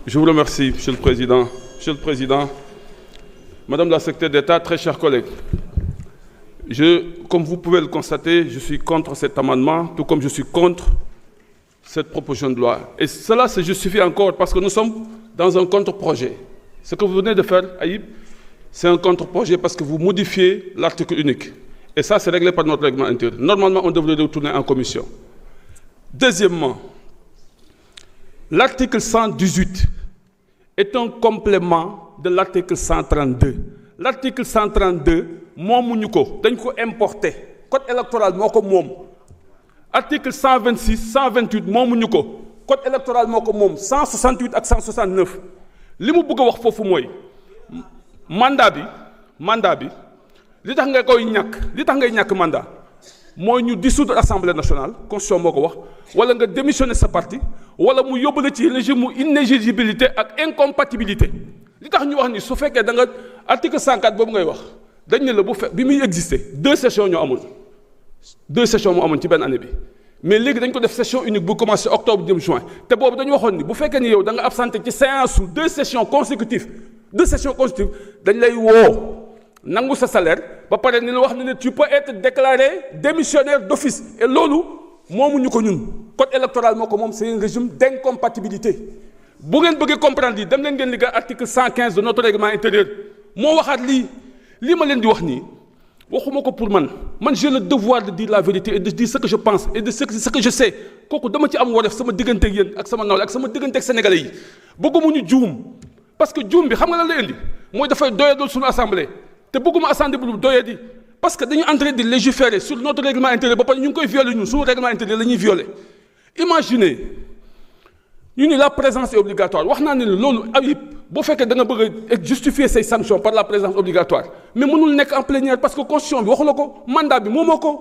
Je vous remercie, Monsieur le Président. Monsieur le Président, Madame la Secrétaire d'État, très chers collègues, comme vous pouvez le constater, je suis contre cet amendement, tout comme je suis contre cette proposition de loi. Et cela se justifie encore parce que nous sommes dans un contre-projet. Ce que vous venez de faire, Aïb, c'est un contre-projet parce que vous modifiez l'article unique. Et ça, c'est réglé par notre règlement intérieur. Normalement, on devrait retourner en commission. Deuxièmement, l'article 118 est un complément de l'article 132. L'article 132, moomuñu ko, dañ ko importé. Code électoral moo ko moom. Article 126, 128 moomuñu ko. Code électoral moo ko moom. 168 ak 169. li mu bëgg a wax foofu mooy mandat bi li tax nga koy ñàkk li tax ngay ñàkk mandat mooy ñu dissoudre assemblée nationale constitution moo ko wax wala nga démissionner sa parti wala mu yóbbu la ci régime mu inéligibilité ak incompatibilité li tax ñu wax ni su fekkee da nga article 104 boobu ngay wax dañ ne la bi muy exister 2 sessions ñoo amoon 2 sessions moo amoon ci benn année bi mais léegi dañ ko def session unique bu commencé octobre jëm juin te boobu dañu waxoon ni bu fekkee ni yow da nga absenté ci séance su 2 sessions consécutives dañ lay woo nangu sa salaire ba pare ni la wax ne tu peux être déclaré démissionnaire d'office et loolu moomuñu ko ñun code électoral moo ko moom c'est un régime d'incompatibilité bu ngeen bëggee comprendre lii dem leen ngeen liggéey article 115 de notre règlement intérieur moo waxaat lii ma leen di wax nii waxuma ko pour man j'ai le devoir de dire la vérité et de dire ce que je pense et de ce que je sais kooku dama ci am wareef sama digganteeg yéen ak sama nawle ak sama digganteeg sénégalais yi bëgguma ñu juum parce que juum bi xam nga lan lay indi mooy dafay doyadal suñu assemblée te bëgguma assemblée bu doyadi parce que dañu en train de légiférer sur notre règlement intérieur ba pare ñu ngi koy violer ñun suñu règlement intérieur la ñuy violer imaginez ñu ni la présence est obligatoire wax naa ne loolu Ayib boo fekkee da nga bëgg a justifier say sanctions par la présence obligatoire mais mënul nekk en plénière parce que constitution bi waxu la ko mandat bi moomoo ko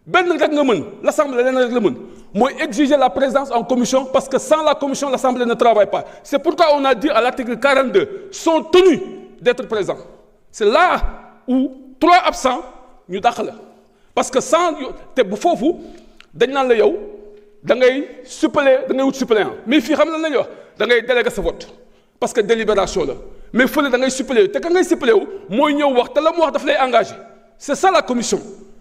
benn rek nga mën l'assemblée lenn rek la mën mooy exiger la présence en commission parce que sans la commission l'assemblée ne travaille pas c'est pourquoi on a dit à l'article 42 sont tenus d'être présents c'est là où 3 absents ñu dàq la parce que sans te bu foofu dañ naan la yow da ngay suppléer da ngay wut suppléant mais fii xam lan la ñuy wax da ngay déléguer sa vote parce que délibération la mais fële da ngay suppléer te ka ngay suppléer wu mooy ñëw wax te la mu wax daf lay engagé c'est ça la commission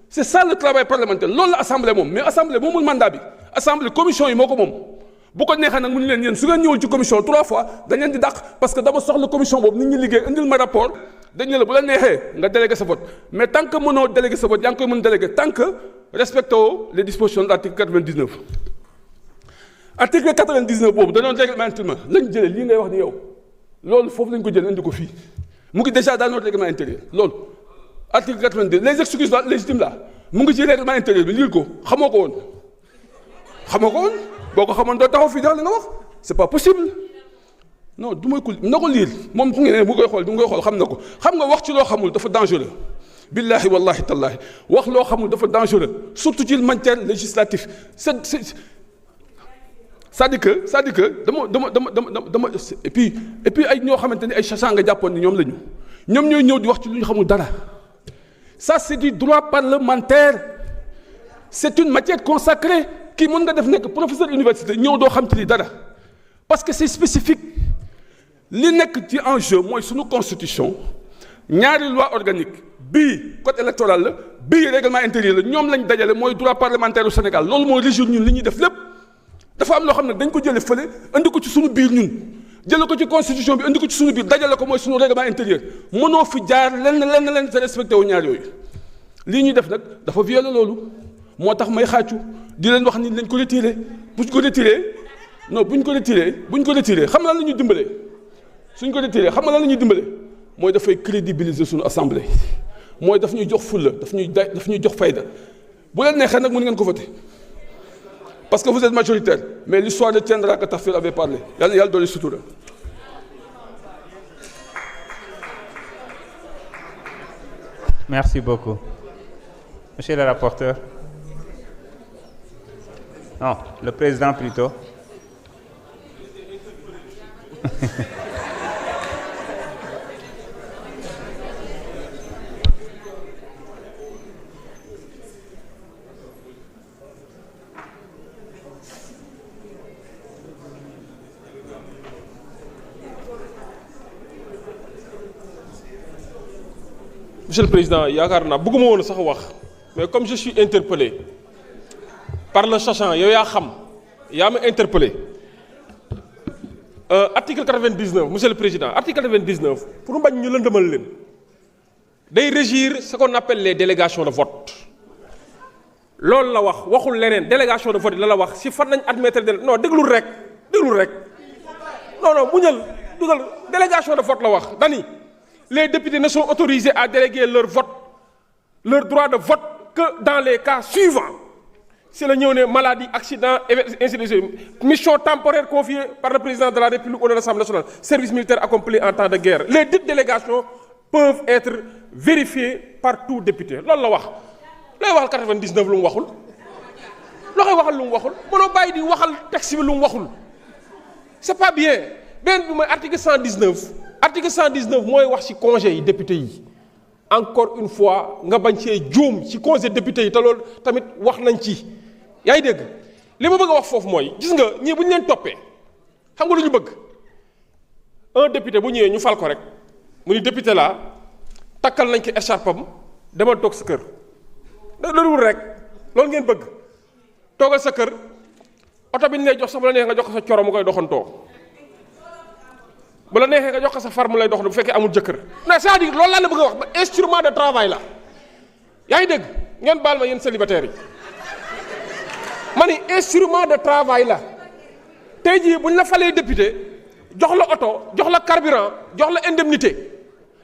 c'est ça le travail parlementaire loolu la assemblée moom mais assemblée moomul mandat bi assemblée commission yi moo ko moom bu ko neexee nag mu ñu leen yéen su ngeen ñëwul ci commission 3 fois dañ leen di dàq parce que dama soxla commission boobu nit ñi liggéey indil ma rapport dañ ne la bu la neexee nga déléguer sa vote mais tant que mënoo déléguer sa vote yaa ngi koy mën déléguer tant que respecté les dispositions de l'article 99 article 99 boobu danoon règlement intérieur lañ jëlee lii ngay wax ni yow loolu foofu lañ ko jël indi ko fii mu ngi déjà dans notre règlement intérieur loolu article 82 les excuses légitimes là mu ngi ci règlement intérieur bi lire ko xamoo ko woon boo ko xamoon doo taxaw fii daal li nga wax c'est pas possible non du may ko na ko lire moom fu ngeen ne bu koy xool xam na ko xam nga wax ci loo xamul dafa dangereux billahi wallahi tallahi wax loo xamul dafa dangereux surtout ci matière législative c'est-à-dire que dama et puis ay ñoo xamante ni ay sachant nga jàppoon ni ñoom la ñoom ñooy ñëw di wax ci lu ñu xamul dara ça c'est du droit parlementaire c'est une matière consacrée kii mën nga def nekk professeur université ñëw doo xam ci li dara parce que c'est spécifique li nekk ci enjeu mooy suñu constitution ñaari loi organique bii code électoral la bii règlement intérieur la ñoom lañ dajale mooy droit parlementaire au Sénégal loolu mooy régir ñun li ñuy def lépp dafa am loo xam ne dañ ko jële fële indi ko ci suñu biir ñun jële ko ci constitution bi indi ko ci suñu biir dajale ko mooy suñu règlement intérieur mënoo fi jaar lenn te respecté wu ñaar yooyu lii ñuy def nag dafa violer loolu moo tax may xàccu di leen wax ni nañ ko retiré buñ ko retiré xam nga lan la ñuy dimbalee suñ ko retiré xam nga lan la ñuy dimbalee mooy dafay crédibiliser suñu assemblée mooy daf ñuy jox fulla daf ñuy jox fayda bu leen neexee nag mën ngeen ko voter parce que vous êtes majoritaire mais l'histoire retiendra que Tafsir avait parlé yàlla doole sutura. Merci beaucoup. Monsieur le rapporteur. Non, le président plutôt. Monsieur le Président, yaakaar naa bëgguma woon sax wax mais comme je suis interpellé par le sachant yow yaa xam yaa ma interpellé article 99 Monsieur le Président article 99 pour bañ ñu lëndëmal leen day régir ce qu'on appelle les délégations de vote loolu la wax waxul leneen délégation de vote la wax si fan nañ admettre non déglul rek non bu ñël dugal délégation de vote la wax dani les députés ne sont autorisés à déléguer leur vote leur droit de vote que dans les cas suivants c'est la ñëw ne maladie accident ainsi de suite mission temporaire confiée par le président de la République ou de l'Assemblée nationale service militaire accompli en temps de guerre les dites délégations peuvent être vérifiées par tout député loolu la wax looy waxal 99 lu mu waxul loo koy waxal lu mu waxul mënoo bàyyi di waxal texte bi lu mu waxul c'est pas bien benn bi mooy article 119 mooy wax ci congé yi député yi encore une fois nga bañ see juum ci congé député yi te loolu tamit wax nañ ci yaa ngi dégg li ma bëgg a wax foofu mooy gis nga ñii bu ñu leen toppee xam nga lu ñu bëgg un député bu ñëwee ñu fal ko rek mu ni député laa takkal nañ ko écharpe am demal toog sa kër loolu rek loolu ngeen bëgg toogal sa kër oto bi ñu lay jox sax bu la neexee nga jox ko sa coro mu koy doxantoo bu la neexee nga jox ko sa far mu lay dox bu fekkee amul jëkkër non c'est-à-dire loolu laa la bëgg a wax ba instrument de travail la yaa ngi dégg ngeen baal ma yéen célibataires yi ma ni instrument de travail la tey jii bu ñu la falee député jox la oto jox la carburant jox la indemnité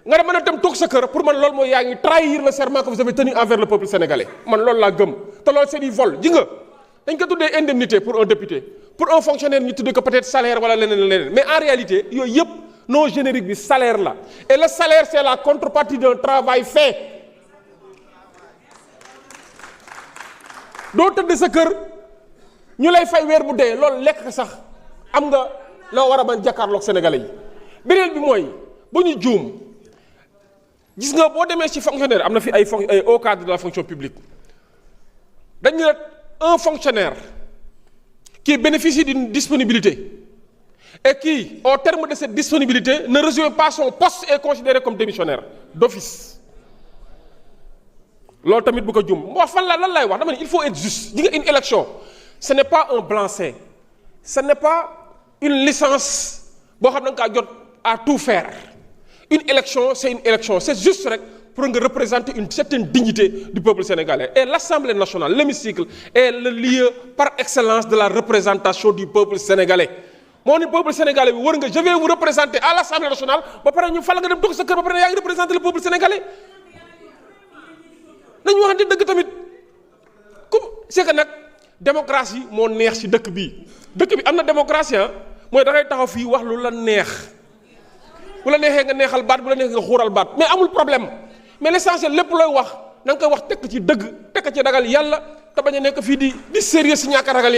nga dem mën a dem toog sa kër pour man loolu mooy yaa ngi trahir le serment que vous avez tenu envers le peuple sénégalais man loolu laa gëm te loolu c'est du vol ji nga dañ ko tuddee indemnité pour un député pour un fonctionnaire ñu tuddee ko peut-être salaire wala leneen mais en réalité yooyu yëpp non générique bi salaire la et le salaire c'est la contrepartie d'un travail fait doo tëdd sa kër ñu lay fay weer bu dee loolu lekk sax am nga loo war a mën jàkkaarloog sénégalais yi beneen bi mooy bu ñu juum gis nga boo demee ci fonctionnaire am na fi ay haut cadre de la fonction publique dañ ne un fonctionnaire qui bénéficie d'une disponibilité et qui au terme de cette disponibilité ne rejoint pas son poste est considéré comme démissionnaire d'office loolu tamit bu ko juum moo fan la lan lay wax dama ne il faut être juste di nga une élection ce n'est pas un blanc-seing ce n'est pas une licence boo xam ne da nga kaa jot à tout faire une élection c'est une élection c'est juste rek pour nga représenter une certaine dignité du peuple sénégalais et l'Assemblée nationale l'hémicycle est le lieu par excellence de la représentation du peuple sénégalais moo ni peuple sénégalais bi war nga je vais vous représenter à l'Assemblée nationale ba pare ñu fal nga dem toog sa kër ba pare yaa ngi représenter le peuple sénégalais nañu waxante dëgg tamit comme c'est que nag démocratie moo neex ci dëkk bi am na démocratie mooy da ngay taxaw fii wax lu la neex bu la neexee nga neexal baat bu la neexee nga xuural baat mais amul problème mais l'essentiel lépp looy wax na nga koy wax tekk ci dëgg tekk ci ragal yàlla te bañ a nekk fii di sérieux si ñàkk a ragal